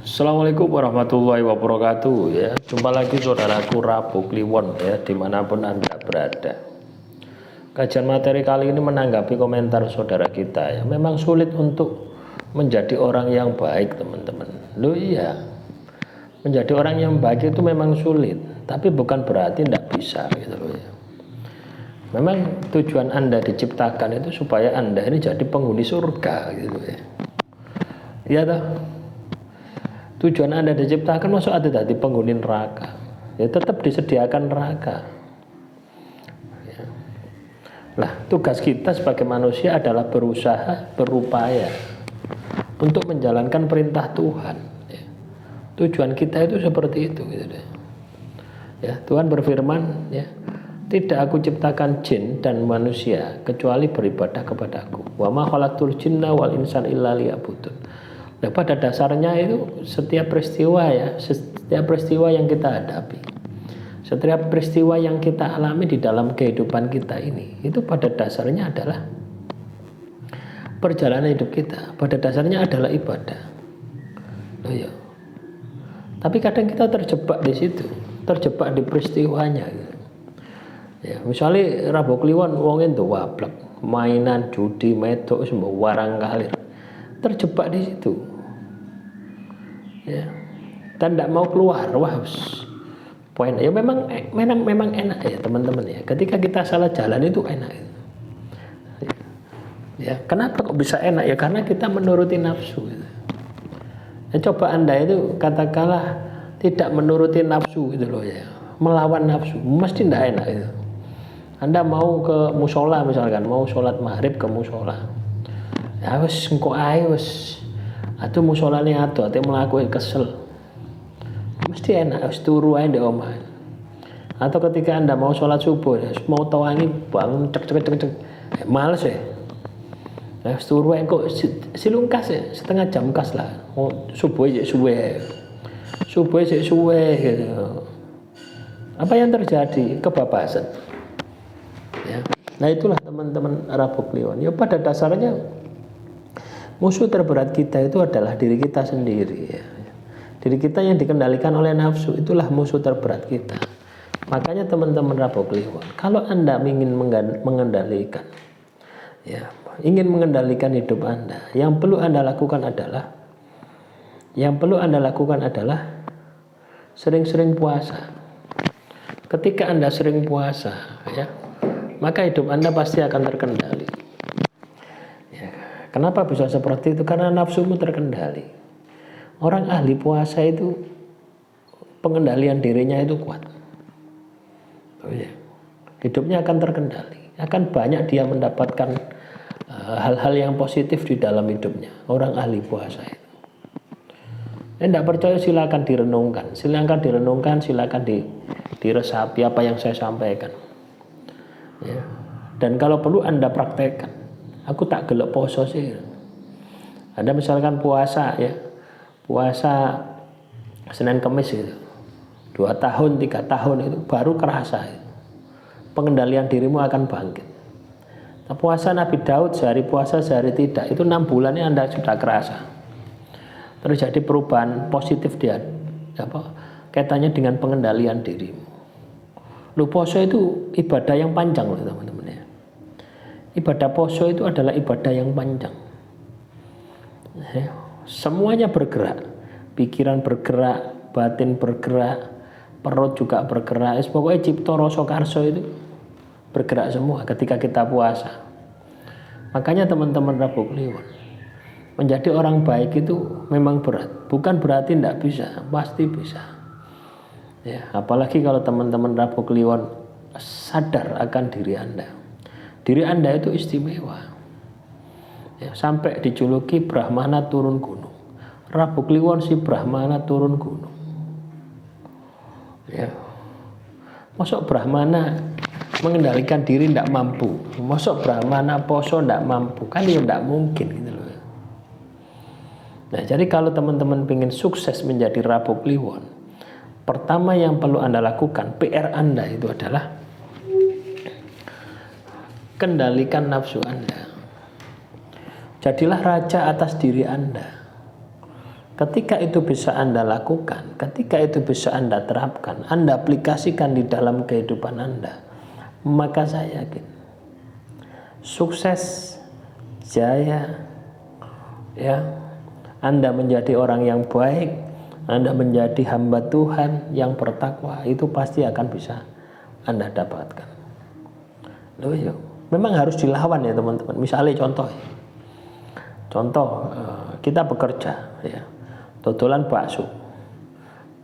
Assalamualaikum warahmatullahi wabarakatuh ya. Jumpa lagi saudaraku Rabu Kliwon ya, dimanapun Anda berada. Kajian materi kali ini menanggapi komentar saudara kita ya. Memang sulit untuk menjadi orang yang baik teman-teman. Loh iya, menjadi orang yang baik itu memang sulit, tapi bukan berarti tidak bisa gitu loh ya. Memang tujuan Anda diciptakan itu supaya Anda ini jadi penghuni surga gitu ya. Iya toh? Tujuan Anda diciptakan masuk ada tadi penghuni neraka, ya tetap disediakan neraka ya. Nah, tugas kita sebagai manusia adalah berusaha, berupaya untuk menjalankan perintah Tuhan ya. Tujuan kita itu seperti itu gitu deh. Ya, Tuhan berfirman ya, tidak aku ciptakan jin dan manusia kecuali beribadah kepadaku. Wa ma khalaqtul jinna wal insana illa liya'budun. Nah, pada dasarnya itu setiap peristiwa yang kita hadapi, setiap peristiwa yang kita alami di dalam kehidupan kita ini, itu pada dasarnya adalah perjalanan hidup kita, pada dasarnya adalah ibadah. Oh iya. Tapi kadang kita terjebak di situ, terjebak di peristiwanya. Ya, misalnya Rabu Kliwon wong itu wablek, mainan judi, medok semua warang kalir. Terjebak di situ ya, dan tidak mau keluar. Wah, poin ya memang enak ya teman-teman ya, ketika kita salah jalan itu enak ya. Kenapa kok bisa enak ya? Karena kita menuruti nafsu gitu. Ya, coba Anda itu katakanlah tidak menuruti nafsu gitu loh ya, melawan nafsu, mesti tidak enak itu. Anda mau ke musola misalkan, mau sholat maghrib ke musola, ya wes engko ae wes atuh musolane atuh ate mlaku kesel, mesti enak wes turu ae ndek omah. Atau ketika Anda mau sholat subuh ya, mau tawangi bangun cek males ya, wes turu ae kok silungkas ya, setengah jam kas lah, subuh suwe gitu. Apa yang terjadi? Kebabasan ya. Nah, itulah teman-teman Rabu Kliwon ya, pada dasarnya musuh terberat kita itu adalah diri kita sendiri ya. Diri kita yang dikendalikan oleh nafsu, itulah musuh terberat kita. Makanya teman-teman Rabu Kliwon, kalau Anda ingin mengendalikan ya, ingin mengendalikan hidup Anda, yang perlu Anda lakukan adalah sering-sering puasa. Ketika Anda sering puasa ya, maka hidup Anda pasti akan terkendali. Kenapa bisa seperti itu? Karena nafsumu terkendali. Orang ahli puasa itu pengendalian dirinya itu kuat. Oh ya. Hidupnya akan terkendali. Akan banyak dia mendapatkan hal-hal yang positif di dalam hidupnya. Orang ahli puasa itu. Tidak percaya silakan direnungkan. Silakan diresapi apa yang saya sampaikan. Ya. Dan kalau perlu Anda praktekkan. Aku tak gelek poso sih. Ada misalkan puasa ya, puasa Senin Kamis gitu, 2 tahun 3 tahun itu baru kerasa ya. Pengendalian dirimu akan bangkit. Nah, puasa Nabi Daud sehari puasa sehari tidak, itu 6 bulannya Anda sudah kerasa terjadi perubahan positif dia kaitannya dengan pengendalian dirimu. Lu poso itu ibadah yang panjang loh teman-teman ya. Ibadah poso itu adalah ibadah yang panjang. Semuanya bergerak, pikiran bergerak, batin bergerak, perut juga bergerak. Pokoknya cipta rasa karso itu bergerak semua ketika kita puasa. Makanya teman-teman Rabu Kliwon, menjadi orang baik itu memang berat. Bukan berarti tidak bisa, pasti bisa. Ya, apalagi kalau teman-teman Rabu Kliwon sadar akan diri Anda. Diri Anda itu istimewa ya, sampai dijuluki Brahmana turun gunung. Rabu Kliwon si Brahmana turun gunung ya. Masuk Brahmana mengendalikan diri tidak mampu, masuk Brahmana poso tidak mampu, kan ya tidak mungkin gitu loh. Nah, jadi kalau teman-teman ingin sukses menjadi Rabu Kliwon, pertama yang perlu Anda lakukan, PR Anda itu adalah kendalikan nafsu Anda. Jadilah raja atas diri Anda. Ketika itu bisa Anda lakukan, ketika itu bisa Anda terapkan, Anda aplikasikan di dalam kehidupan Anda, maka saya yakin sukses, jaya, ya, Anda menjadi orang yang baik, Anda menjadi hamba Tuhan yang bertakwa, itu pasti akan bisa Anda dapatkan. Loh, yuk. Memang harus dilawan ya teman-teman. Misalnya contoh kita bekerja, ya, dodolan bakso,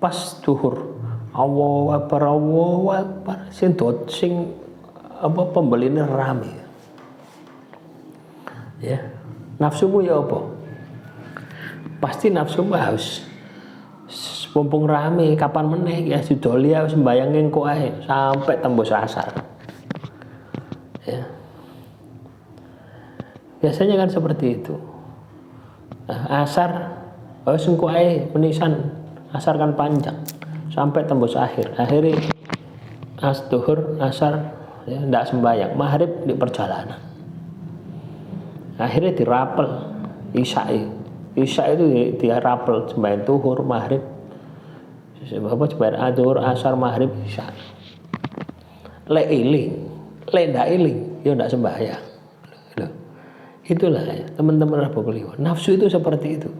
pas duhur, Allahu Akbar, sing pembeli ini rame, ya, nafsumu ya apa? Pasti nafsumu harus mumpung rame, kapan meneh ya sudoli harus sembayangin kok ae sampai tembus asar, ya. Biasanya kan seperti itu. Nah, asar harus engko ae menisan, asar kan panjang sampai tembus akhir. Akhirnya duhur, asar ya ndak sembayang, maghrib di perjalanan. Akhirnya dirapel isya itu dirapel sembahyang duhur, maghrib, sembahyang duhur, asar, maghrib, isya. Lek iling, lek ndak iling ya ndak sembahyang. Itulah ya, teman-teman Rabu Kliwon. Nafsu itu seperti itu.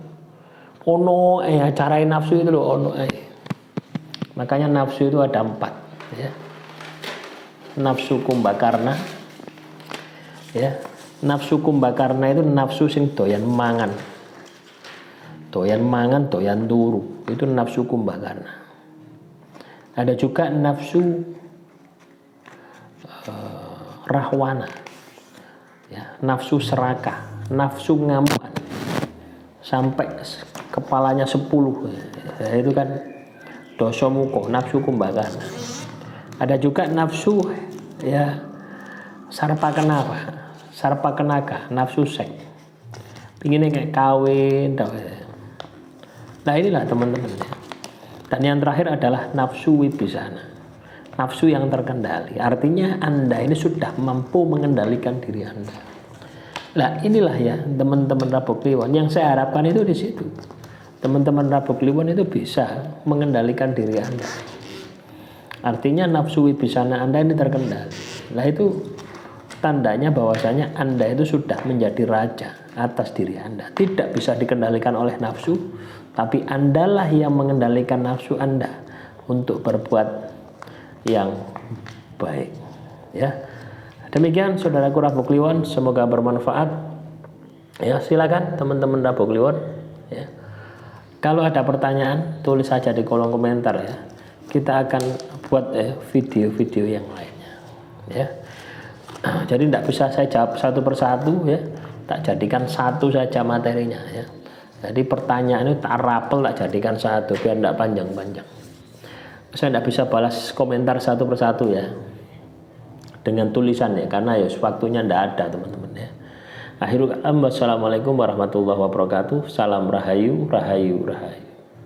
Ono carain nafsu itu loh ono. Makanya nafsu itu ada 4, ya. Nafsu kumbakarna, ya. Nafsu kumbakarna itu nafsu sing doyan mangan, doyan turu. Itu nafsu kumbakarna. Ada juga nafsu rahwana, ya, nafsu serakah, nafsu ngamuan sampai kepalanya 10, ya, itu kan dosa muko, nafsu kumbakarna. Ada juga nafsu ya sarpa kenaka, nafsu seks, pinginnya kayak kawin. Nah inilah teman-teman ya. Dan yang terakhir adalah nafsu wibisana, nafsu yang terkendali. Artinya Anda ini sudah mampu mengendalikan diri Anda. Nah inilah ya teman-teman Rabu Kliwon, yang saya harapkan itu di situ. Teman-teman Rabu Kliwon itu bisa mengendalikan diri Anda. Artinya nafsu wibisana Anda ini terkendali. Nah itu tandanya bahwasanya Anda itu sudah menjadi raja atas diri Anda. Tidak bisa dikendalikan oleh nafsu, tapi Andalah yang mengendalikan nafsu Anda untuk berbuat yang baik, ya. Demikian saudaraku Rabu Kliwon, semoga bermanfaat. Ya, silakan teman-teman Rabu Kliwon, ya. Kalau ada pertanyaan, tulis saja di kolom komentar ya. Kita akan buat video-video yang lainnya, ya. Jadi tidak bisa saya jawab satu persatu ya. Tak jadikan satu saja materinya ya. Jadi pertanyaan itu tak rapel, tak jadikan satu biar tidak panjang-panjang. Saya tidak bisa balas komentar satu persatu ya dengan tulisan ya, karena ya waktunya tidak ada teman-teman ya. Akhirul kalam, wassalamualaikum warahmatullahi wabarakatuh. Salam rahayu, rahayu, rahayu.